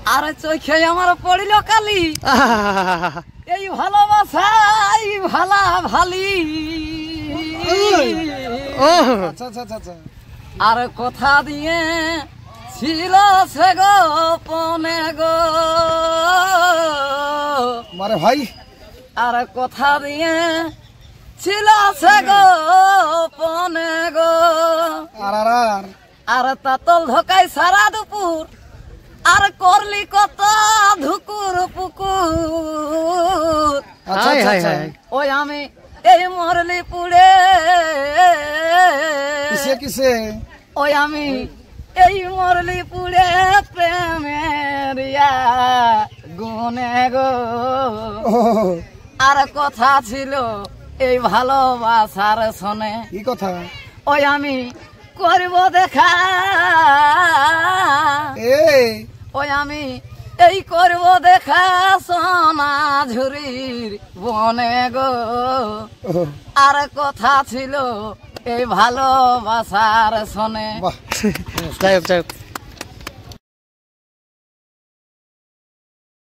আরে চোখে আমার পড়িল কালি এই ভালোবাসা এই ভালা ভালি আর কথা দিয়ে ছিল সে গোপনে গো মারে ভাই আর কথা দিয়ে ছিল সে গোপনে গো আর তাতল ধোকাই সারা দুপুর আর করলি কত ধুকুর পুকুর ওই আমি এই মরলি পুড়ে কিসে কিসে ওই আমি এই মরলি পুড়ে প্রেমের গুনে গো আর কথা ছিল এই ভালোবাসার শোনে কি কথা ওই আমি করব দেখা ওই আমি এই করব দেখা সোনা ঝুরির বনে গো আর কথা ছিল এই ভালোবাসার শোনে যাই হোক